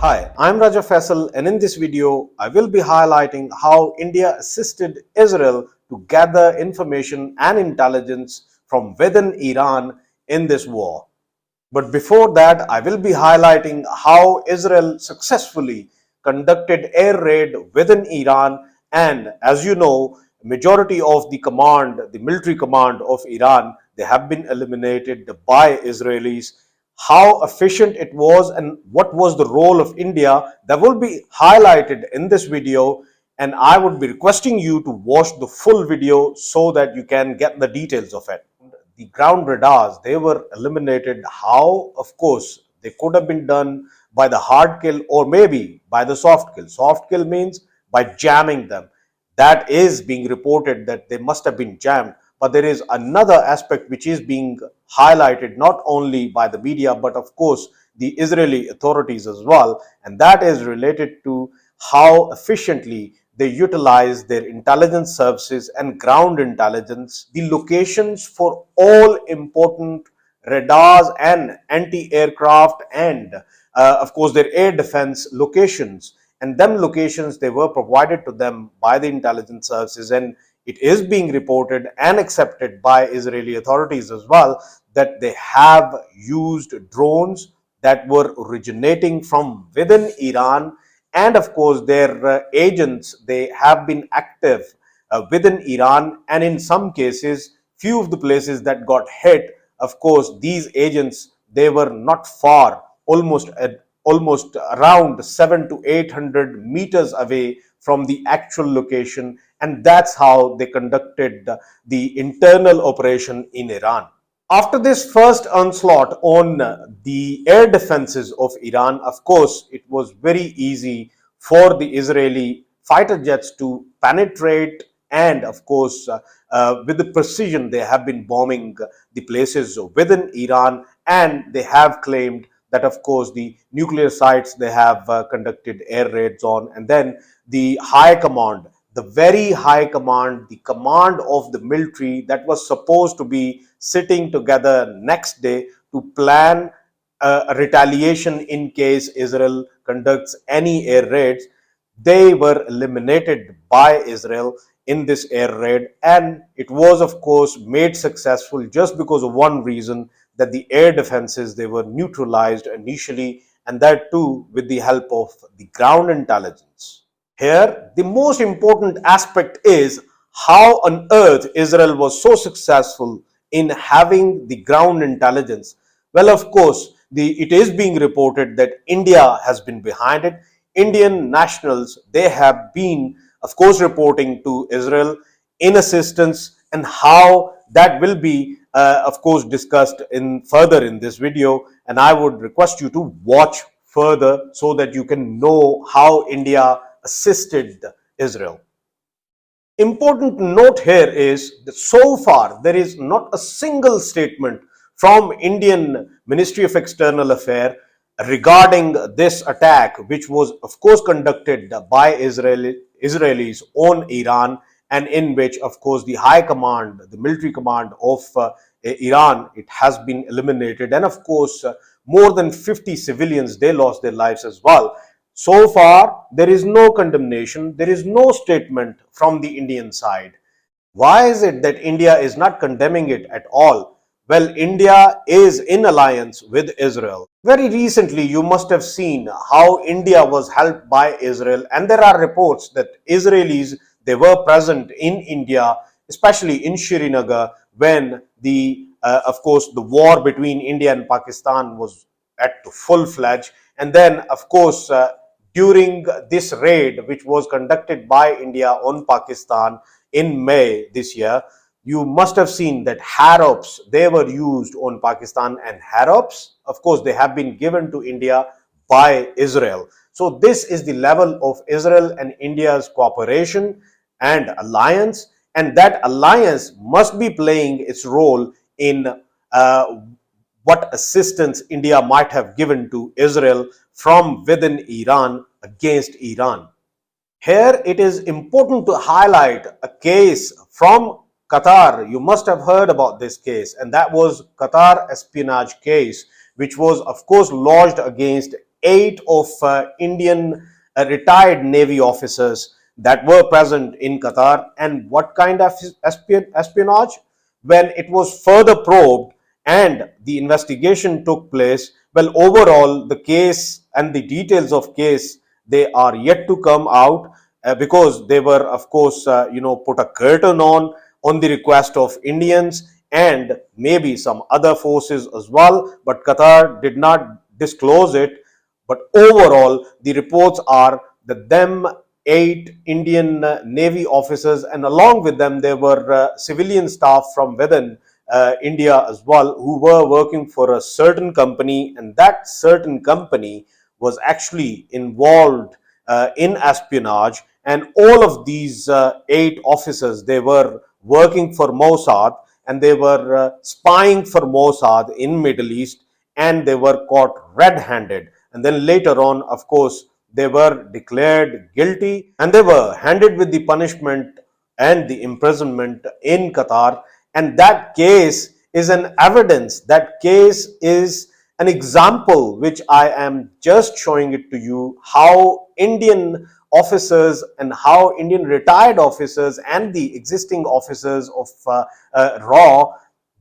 Hi, I'm Raja Faisal, and in this video I will be highlighting how India assisted Israel to gather information and intelligence from within Iran in this war. But before that, I will be highlighting how Israel successfully conducted air raid within Iran, and as you know, majority of the military command of Iran, they have been eliminated by Israelis. How efficient it was and what was the role of India, that will be highlighted in this video, and I would be requesting you to watch the full video so that you can get the details of it. The ground radars, they were eliminated. How? Of course, they could have been done by the hard kill or maybe by the soft kill. Soft kill means by jamming them. That is being reported that they must have been jammed. But there is another aspect which is being highlighted not only by the media but of course the Israeli authorities as well, and that is related to how efficiently they utilize their intelligence services and ground intelligence, the locations for all important radars and anti-aircraft and of course their air defense locations, and them locations they were provided to them by the intelligence services, and it is being reported and accepted by Israeli authorities as well that they have used drones that were originating from within Iran, and of course their agents, they have been active within Iran, and in some cases few of the places that got hit, of course these agents, they were not far, almost around 7 to 800 meters away from the actual location, and that's how they conducted the internal operation in Iran. After this first onslaught on the air defenses of Iran, of course, it was very easy for the Israeli fighter jets to penetrate, and of course, with the precision, they have been bombing the places within Iran, and they have claimed that, of course, the nuclear sites they have conducted air raids on, and then the high command, the very high command, the command of the military that was supposed to be sitting together next day to plan a retaliation in case Israel conducts any air raids, they were eliminated by Israel in this air raid, and it was of course made successful just because of one reason, that the air defenses they were neutralized initially, and that too with the help of the ground intelligence. Here, the most important aspect is how on earth Israel was so successful in having the ground intelligence. Well, of course, it is being reported that India has been behind it. Indian nationals, they have been, of course, reporting to Israel in assistance, and how that will be, of course, discussed in further in this video. And I would request you to watch further so that you can know how India assisted Israel. Important note here is that so far there is not a single statement from Indian Ministry of External Affairs regarding this attack, which was of course conducted by Israelis on Iran, and in which of course the high command, the military command of Iran, it has been eliminated, and of course more than 50 civilians, they lost their lives as well. So far, there is no condemnation, there is no statement from the Indian side. Why is it that India is not condemning it at all? Well, India is in alliance with Israel. Very recently, you must have seen how India was helped by Israel, and there are reports that Israelis, they were present in India, especially in Srinagar, when of course, the war between India and Pakistan was at full-fledged, and then, of course, during this raid, which was conducted by India on Pakistan in May this year, you must have seen that Harrops, they were used on Pakistan, and Harrops, of course, they have been given to India by Israel. So this is the level of Israel and India's cooperation and alliance, and that alliance must be playing its role in what assistance India might have given to Israel from within Iran against Iran. Here it is important to highlight a case from Qatar. You must have heard about this case, and that was Qatar espionage case, which was of course lodged against 8 of Indian retired Navy officers that were present in Qatar. And what kind of espionage? When it was further probed and the investigation took place, well, overall the case and the details of case, they are yet to come out, because they were, of course, put a curtain on the request of Indians and maybe some other forces as well, but Qatar did not disclose it. But overall, the reports are that them 8 Indian Navy officers, and along with them, there were civilian staff from within India as well, who were working for a certain company, and that certain company was actually involved in espionage. And all of these 8 officers, they were working for Mossad, and they were spying for Mossad in Middle East, and they were caught red-handed. And then later on, of course, they were declared guilty and they were handed with the punishment and the imprisonment in Qatar. And that case is an evidence, that case is an example which I am just showing it to you, how Indian officers and how Indian retired officers and the existing officers of RAW,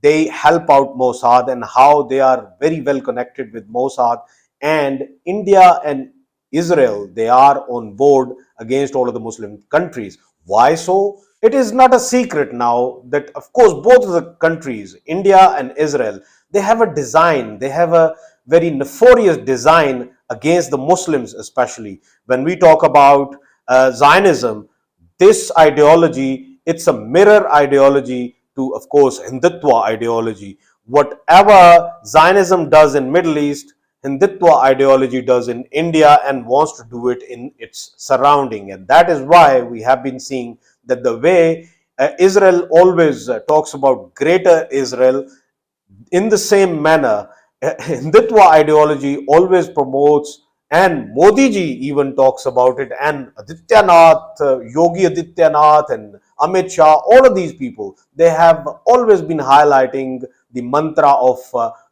they help out Mossad, and how they are very well connected with Mossad. And India and Israel, they are on board against all of the Muslim countries. Why so? It is not a secret now that, of course, both of the countries, India and Israel, they have a design, they have a very nefarious design against the Muslims, especially. When we talk about Zionism, this ideology, it's a mirror ideology to, of course, Hindutva ideology. Whatever Zionism does in Middle East, Hindutva ideology does in India, and wants to do it in its surrounding. And that is why we have been seeing that the way Israel always talks about greater Israel, in the same manner, Hindutva ideology always promotes, and Modi ji even talks about it, and Adityanath, Yogi Adityanath, and Amit Shah, all of these people, they have always been highlighting the mantra of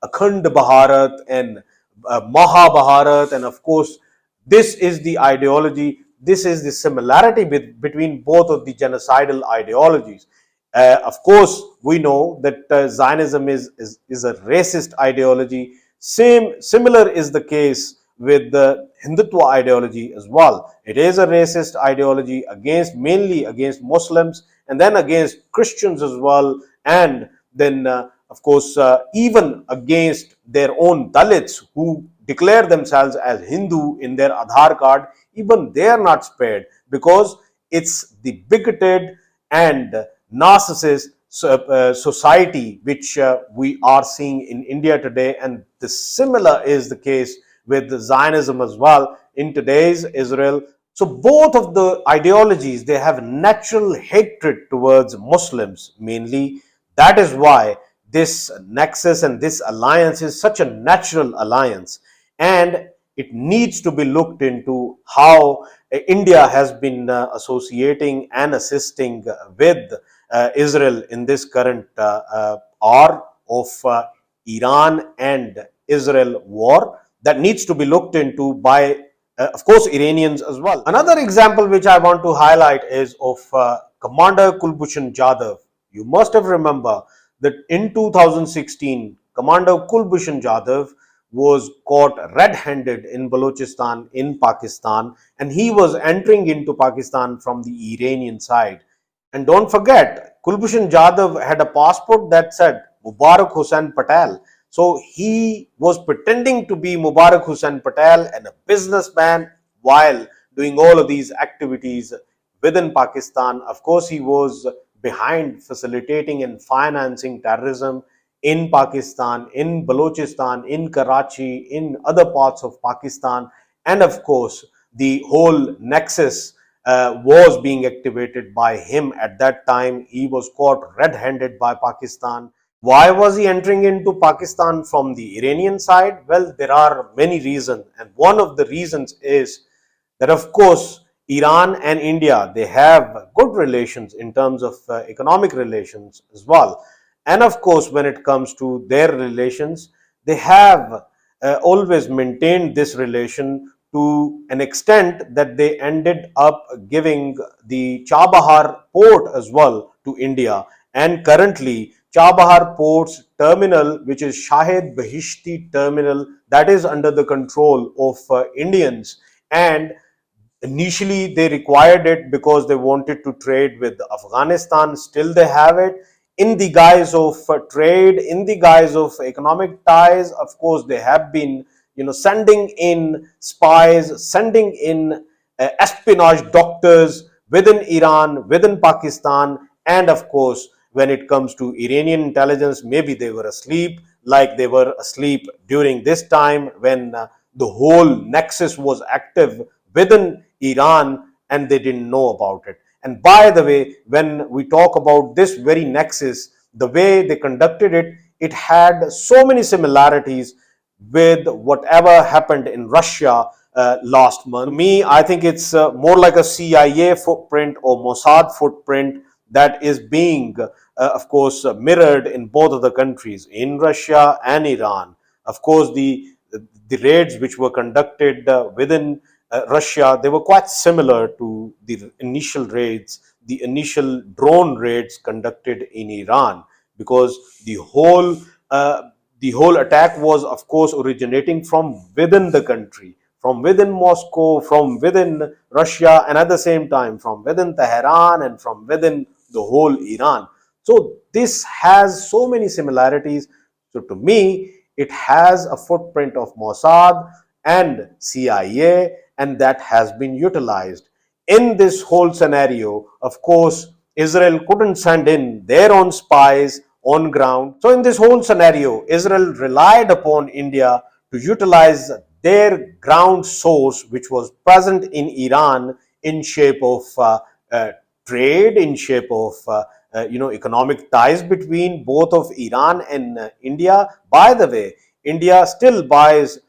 Akhand Bharat and Mahabharat. And of course, this is the ideology, this is the similarity between both of the genocidal ideologies. Of course, we know that Zionism is a racist ideology. Similar is the case with the Hindutva ideology as well. It is a racist ideology against, mainly against Muslims, and then against Christians as well, and then of course even against their own Dalits who declare themselves as Hindu in their Aadhaar card. Even they are not spared, because it's the bigoted and narcissist society which we are seeing in India today. And the similar is the case with Zionism as well in today's Israel. So both of the ideologies, they have natural hatred towards Muslims mainly. That is why this nexus and this alliance is such a natural alliance, and it needs to be looked into how India has been associating and assisting with Israel in this current hour of Iran and Israel war. That needs to be looked into by, of course, Iranians as well. Another example which I want to highlight is of Commander Kulbushan Jadav. You must have remember that in 2016, Commander Kulbushan Jadav was caught red-handed in Balochistan in Pakistan, and he was entering into Pakistan from the Iranian side. And don't forget, Kulbushan Jadav had a passport that said Mubarak Hussain Patel. So he was pretending to be Mubarak Hussain Patel and a businessman while doing all of these activities within Pakistan. Of course, he was behind facilitating and financing terrorism in Pakistan, in Balochistan, in Karachi, in other parts of Pakistan. And of course, the whole nexus was being activated by him at that time. He was caught red-handed by Pakistan. Why was he entering into Pakistan from the Iranian side? Well, there are many reasons, and one of the reasons is that, of course, Iran and India, they have good relations in terms of economic relations as well. And of course, when it comes to their relations, they have always maintained this relation to an extent that they ended up giving the Chabahar port as well to India. And currently, Chabahar Port's terminal, which is Shahid Bahishti terminal, that is under the control of Indians. And initially they required it because they wanted to trade with Afghanistan. Still they have it in the guise of trade, in the guise of economic ties. Of course, they have been, sending in spies, sending in espionage doctors within Iran, within Pakistan. And of course, when it comes to Iranian intelligence, maybe they were asleep, like they were asleep during this time when the whole nexus was active within Iran and they didn't know about it. And by the way, when we talk about this very nexus, the way they conducted it, it had so many similarities with whatever happened in Russia last month. To me, I think it's more like a CIA footprint or Mossad footprint that is being, of course, mirrored in both of the countries, in Russia and Iran. Of course, the raids which were conducted within Russia, they were quite similar to the initial raids, the initial drone raids conducted in Iran, because the whole attack was, of course, originating from within the country, from within Moscow, from within Russia, and at the same time from within Tehran and from within the whole Iran. So this has so many similarities. So to me, it has a footprint of Mossad and CIA, and that has been utilized. In this whole scenario, of course, Israel couldn't send in their own spies on ground. So in this whole scenario, Israel relied upon India to utilize their ground source, which was present in Iran, in shape of trade, in shape of economic ties between both of Iran and India. By the way, India still buys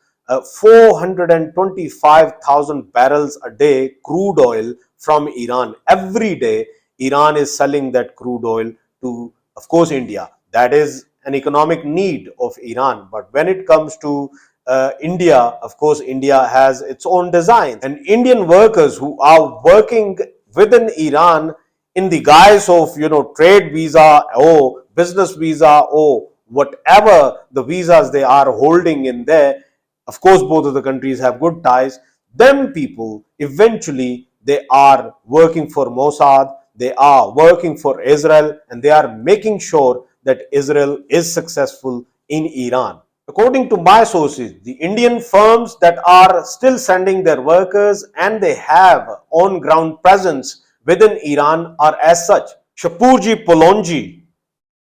425,000 barrels a day crude oil from Iran. Every day, Iran is selling that crude oil to, of course, India. That is an economic need of Iran. But when it comes to India, of course, India has its own design. And Indian workers who are working within Iran in the guise of, trade visa or business visa or whatever the visas they are holding in there, of course, both of the countries have good ties. Them people, eventually, they are working for Mossad, they are working for Israel, and they are making sure that Israel is successful in Iran. According to my sources, the Indian firms that are still sending their workers and they have on-ground presence within Iran are as such: Shapurji Polonji,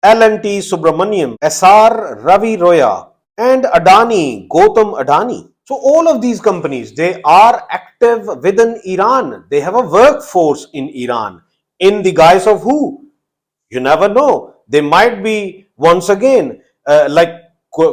L&T Subramaniam, SR Ravi Roya, and Adani, Gautam Adani. So all of these companies, they are active within Iran. They have a workforce in Iran. In the guise of who? You never know. They might be, once again, like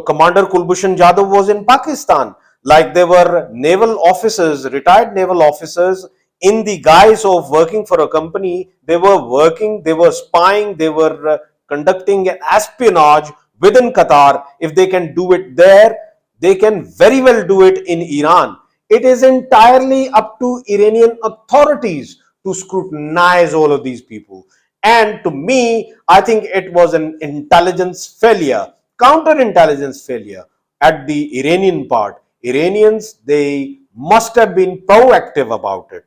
Commander Kulbushan Jadav was in Pakistan. Like there were naval officers, retired naval officers, in the guise of working for a company. They were working, they were spying, they were conducting an espionage within Qatar. If they can do it there, they can very well do it in Iran. It is entirely up to Iranian authorities to scrutinize all of these people. And to me, I think it was an intelligence failure, counterintelligence failure at the Iranian part. Iranians, they must have been proactive about it.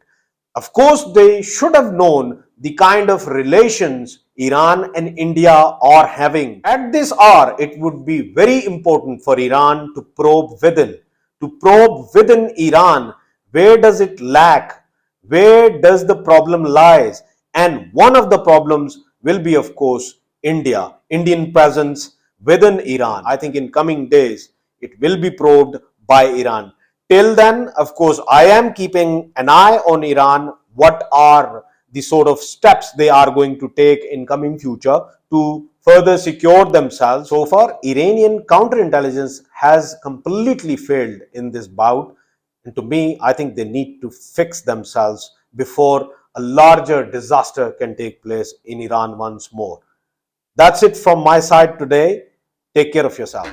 Of course, they should have known the kind of relations Iran and India are having. At this hour, it would be very important for Iran to probe within Iran. Where does it lack? Where does the problem lies? And one of the problems will be, of course, Indian presence within Iran. I think in coming days, it will be probed by Iran. Till then, of course, I am keeping an eye on Iran. What are the sort of steps they are going to take in coming future to further secure themselves? So far, Iranian counterintelligence has completely failed in this bout. And to me, I think they need to fix themselves before a larger disaster can take place in Iran once more. That's it from my side today. Take care of yourself.